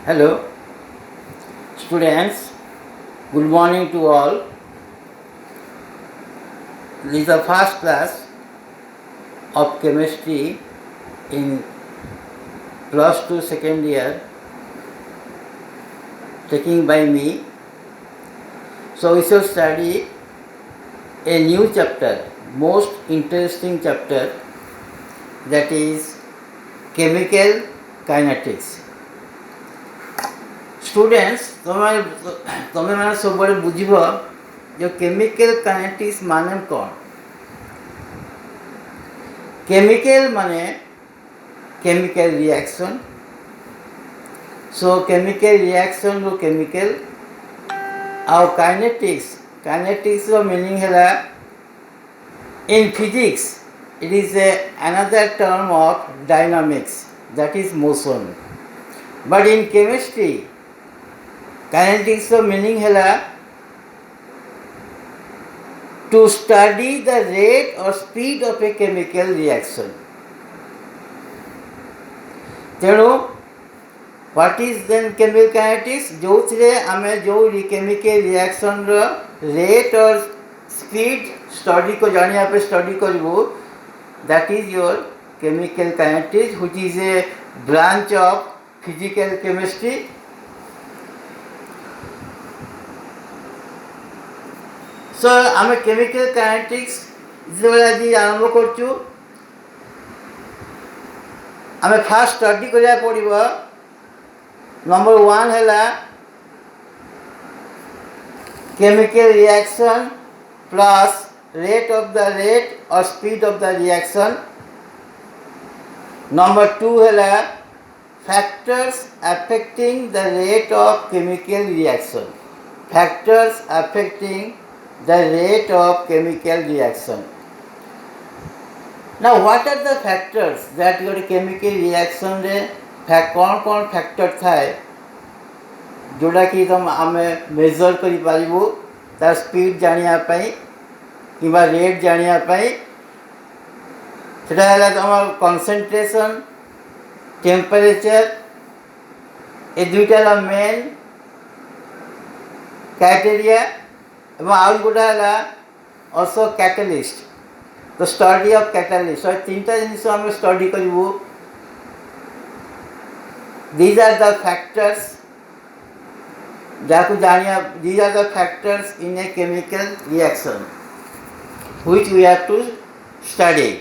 Hello, students. Good morning to all. This is the first class of chemistry in plus 2 second year, taken by me. So we shall study a new chapter, most interesting chapter, that is chemical kinetics. Students, तुम्हें मैंने सब बड़े बुझब जो chemical kinetics माने कौन. Chemical माने chemical reaction. So chemical reaction रो केमिकल और काइनेटिक्स रो मीनिंग है in physics it is another term of dynamics, that is motion. But in chemistry, kinetics रो meaning है to study the rate or speed of a chemical reaction. तेणु what is then chemical kinetics? जो आमे जो chemical reaction रो rate और speed study को जानिया पे study करूँ, that is your chemical kinetics, which is a branch of physical chemistry. So आमे chemical kinetics जेबे आज आरंभ करछु, आमे फास्ट स्टडी करिया पड़िबो. नंबर 1 हैला chemical reaction plus rate or speed of the reaction. Number 2 है factors affecting the rate of chemical reaction. Factors affecting the rate of chemical reaction. Now what are the factors that your chemical reaction रे कौन factor थाए जोड़ा कि तुम आमे major करि पारिबो तार स्पीड जानिया पाई किबा रेट जानिया पाई. सेटा है तुम कंसंट्रेशन, टेम्परेचर, ए दुईटा मेन क्राइटेरिया एवं आउ गोटा है ऑल्सो कैटलिस्ट. तो स्टडी ऑफ कैटलिस्ट तीनटा जिनिस आम स्टडी करूँ. दीज आर द फैक्टर्स जाको जानिया. These are the factors in a chemical reaction which we have to study.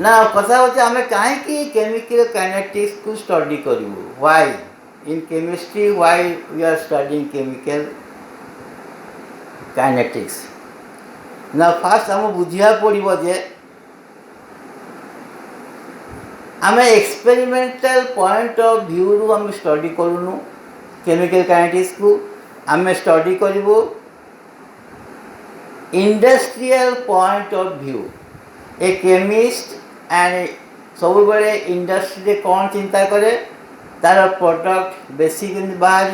Now कथा होचे हमें काहे कि केमिकल काइनेटिक्स को स्टडी करू. Why in chemistry, why we are studying chemical kinetics? Now first हम बुझिया पड़िबो जे हमें एक्सपेरिमेंटल पॉइंट ऑफ व्यू रु हम स्टडी करूनु. केमिकल काइनेटिक्स को आमे स्टडी करिबो industrial point of view. A chemist and सब बड़े इंडस्ट्री कौन चिंता करे तार प्रोडक्ट बेसिक बाहर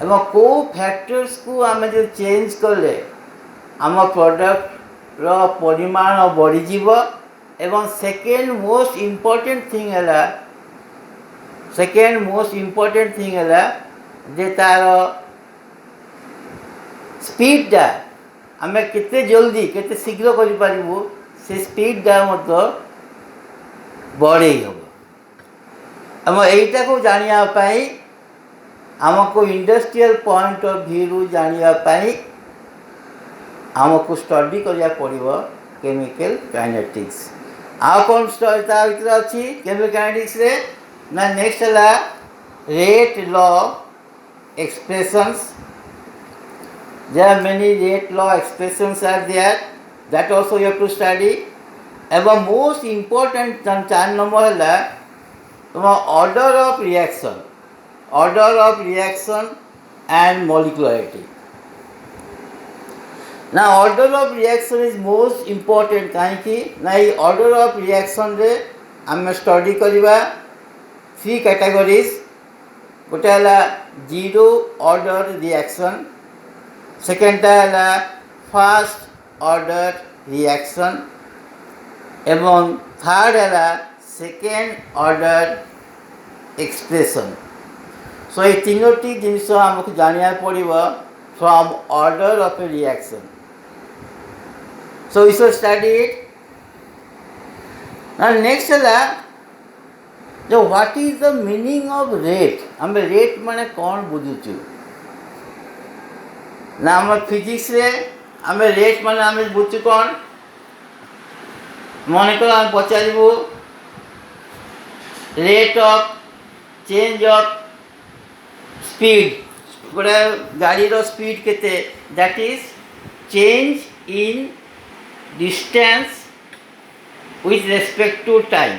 एवं को फैक्टर्स को आमे जो चेंज कले आम प्रोडक्ट रो परिमाण बढ़ी जीवो. एवं सेकेंड मोस्ट इम्पोर्टेंट थिंग है जे तार स्पीडा आम केते जल्दी केते शीघ्र करि पारिबो से स्पीडा मत बढ़े हम. एवं एटा को जानिया पाई आमको इंडस्ट्रियल पॉइंट ऑफ व्यू रु जानिया पाई आमको स्टडी करिया पड़िबो केमिकल काइनेटिक्स. आ कौन स्टडी ता भीतर अछि केमिकल काइनेटिक्स रे ना. नेक्स्ट है rate law expressions. There are many rate law expressions are there, that also you have to study. एवं most important 4 नंबर है तुम order of reaction and molecularity. Now order of reaction is most important कहीं ना ये order of reaction रे आम study करिबा 3 categories. गोटे है जीरो ऑर्डर रिएक्शन, सेकेंड है फर्स्ट ऑर्डर रिएक्शन एवं थर्ड है सेकेंड ऑर्डर एक्सप्रेशन. सो ये तीनोटी जिनिस आमको जानिया पड़िबो from order of a reaction. So we should study it. Now next है जो what is the meaning of rate. आम रेट माने कौन बुझुचु ना आम फिजिक्स रे आम रेट माने आम बुझु कौन मन कर आम पचारू rate of change of speed गोटे गाड़ी रो स्पीड केते that is change in distance with respect to time.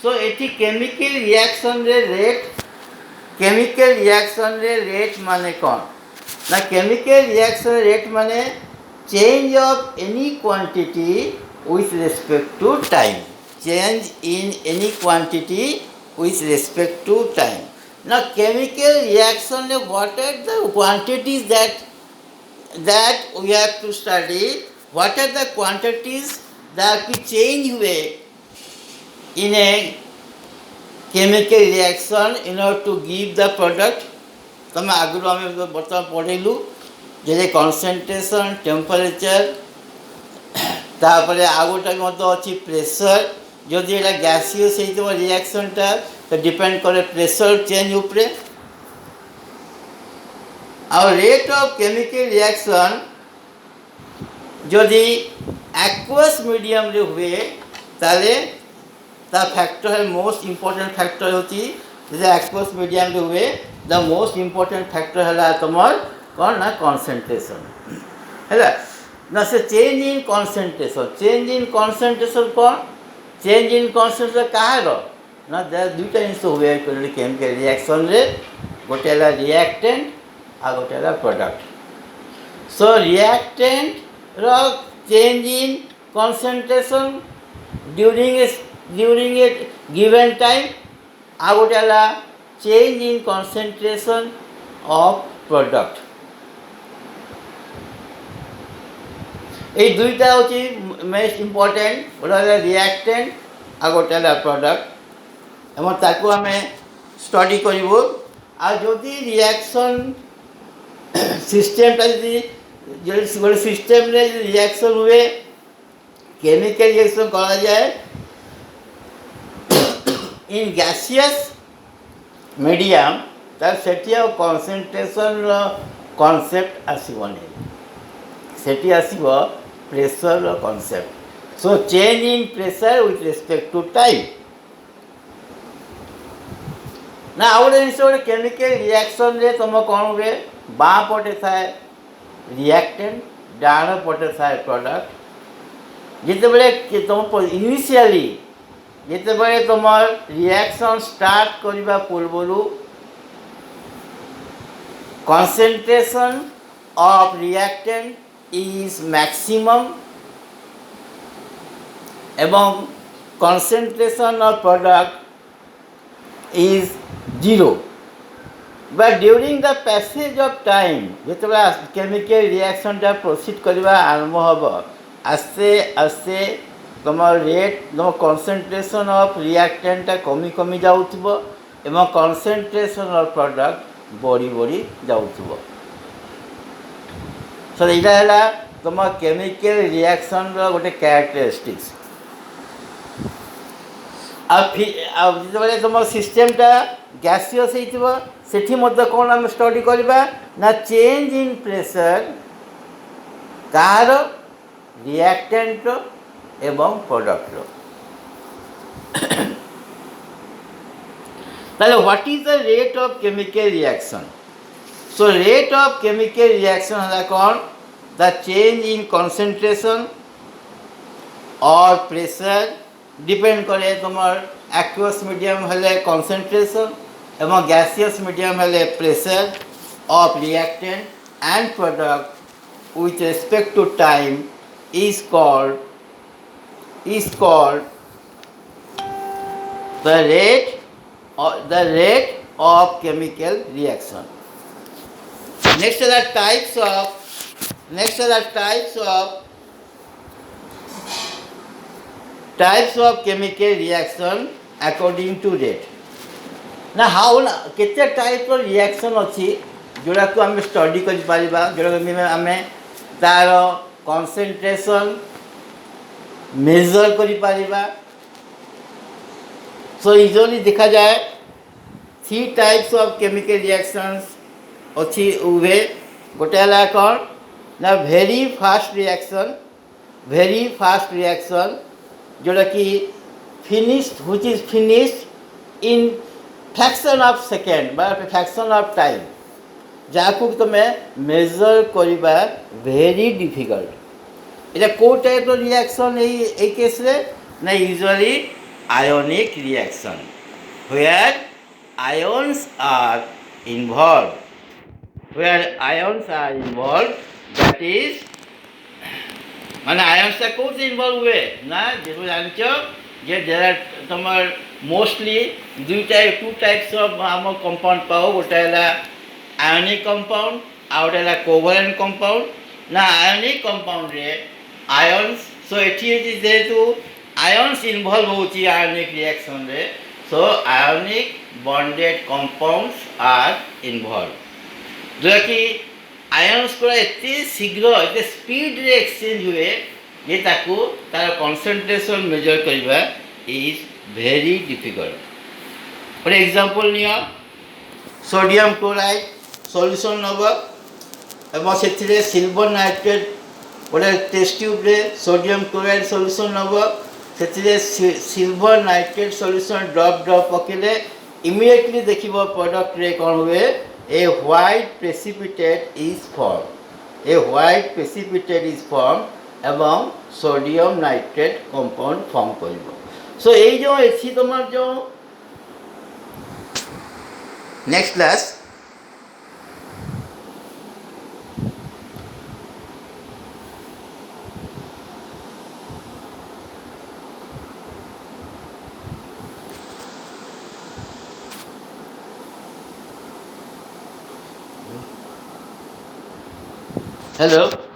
So एटी chemical reaction रे rate chemical reaction रे rate माने कौन ना chemical reaction rate माने change of any quantity with respect to time. Change in any quantity with respect to time. Now chemical reaction रे what are the quantities that we have to study. What are the quantities that की change हुए in a chemical reaction in order to give the product. तुम आगु आम बर्तमान पढ़ेलु जे concentration temperature तापर आउ गोटे अच्छी प्रेशर. जदि एटा गैसियस हो रिएक्शनटा तो डिपेंड करे प्रेशर चेंज उपरे. और रेट ऑफ केमिकल रिएक्शन जदि एक्वस मीडियम रे हुए ताले ता फैक्टर है मोस्ट इम्पोर्टेंट फैक्टर होती जैसे एक्वस मीडियम रे हुए द मोस्ट इम्पोर्टेंट फैक्टर है तुमर कौन ना कॉन्सेंट्रेशन है ना. से चेंज इन कॉन्सेंट्रेशन कौन चेंज इन कॉन्सेंट्रेशन कहाँ ना दुईटा जिन हुए केमिकल रिएक्शन रे गोटे रिएक्टेंट आ गोटे प्रोडक्ट. सो रिएक्टेंट रो change in concentration during a given time आ गोटे change in concentration of product. ये दुईटा होची मोस्ट इम्पोर्टेंट गोटे रिएक्टेंट आ गोटे प्रोडक्ट एवं ताकू आम स्टडी करूँ. आ जदि रिएक्शन सिस्टमटा गोटे सिस्टम रे रिएक्शन हुए केमिकल रिएक्शन करा जाए इन गैसियस मीडियम तब सेठी कॉन्सेंट्रेशन कॉन्सेप्ट आसबनी सेठी आसब pressure concept. So change in pressure with respect to time ना. आउ गोटे जिन गोटे केमिकल रिएक्शन रे तुम कौन हुए बाँ पटे थाए रिएक्टेंट डाण पटे थाए प्रोडक्ट. जितेबले तुम इनिशियली जितेबले तुम रिएक्शन स्टार्ट करने पूर्व concentration of reactant is maximum एवं concentration of product is zero. But during the passage of time जिते केमिकल रिएक्शन प्रोसीड करवा आरंभ हम आस्ते आस्ते तुम रेट तुम कॉन्सेंट्रेशन ऑफ रिएक्टेंट कमी कमी जाऊथबो एवं कॉन्सेंट्रेशन ऑफ प्रोडक्ट बढ़ी बढ़ी जाऊथबो. सो एटा है तुम केमिकल रिएक्शन गोटे कैरेक्टरिस्टिक्स. अब जिते तुम सिस्टमटा गैसियस हो सेठी मध्य कौन आम स्टडी करवा ना चेंज इन प्रेशर कार रिएक्टेंट एवं प्रोडक्ट. ताले what is the rate of chemical reaction. So rate of chemical reaction है कौन द चेंज इन कॉन्सेंट्रेशन और प्रेशर डिपेंड करे तुम एक्वस मीडियम हेले कॉन्सेंट्रेशन एवं गैसियस मीडियम हेले pressure of reactant and product with respect to time is called the rate of chemical reaction. Next are the types of chemical reaction. according to rate. ना how ना केते type reaction अच्छी जोड़ा को आम study कर Paribas जोड़ा आम तार कंसंट्रेशन मेजर कर पारिबा. सो यूजुअली देखा जाए 3 टाइप्स ऑफ केमिकल रिएक्शंस अच्छी उभे. गोटे है कौन ना वेरी फास्ट रिएक्शन जोड़ा कि finished which is finished in fraction of second बा फ्रैक्शन ऑफ टाइम जहाँ तुम्हें मेजर करवा वेरी डिफिकल्ट. এটা कौ टाइप रिएक्शन ये केस रे ना usually ionic reaction where ions are involved. That is माने आयन्स कौन से इन्वॉल्व हुए ना जो जानचो जे देर तुम्हार मोस्टली 2 टाइप्स ऑफ आम कंपाउंड पाओ. गोटे है आयोनिक कंपाउंड आ गोटे है कोवलेंट कंपाउंड. ना आयोनिक कंपाउंड रे आयन्स सो एठी जेहेतु आयन्स इन्वॉल्व होची आयोनिक रिएक्शन रे so ionic bonded compounds are involve जो कि आयन्स पूरा एते शीघ्र एते स्पीड रे एक्सचेंज हुए ये ताकू तार कंसंट्रेशन मेजर करबा is very difficult. For example निया सोडियम क्लोराइड सॉल्यूशन नब एवं से सिल्वर नाइट्रेट गोटे टेस्ट ट्यूब रे सोडियम क्लोराइड सॉल्यूशन नब से सिल्वर नाइट्रेट सॉल्यूशन ड्रॉप पकेले इमीडिएटली देखिबो प्रोडक्ट रे कोन हुए a white precipitate is formed एवं सोडियम नाइट्रेट कंपाउंड फॉर्म करिबो. सो ये जो एथि तमर जो नेक्स्ट क्लास हेलो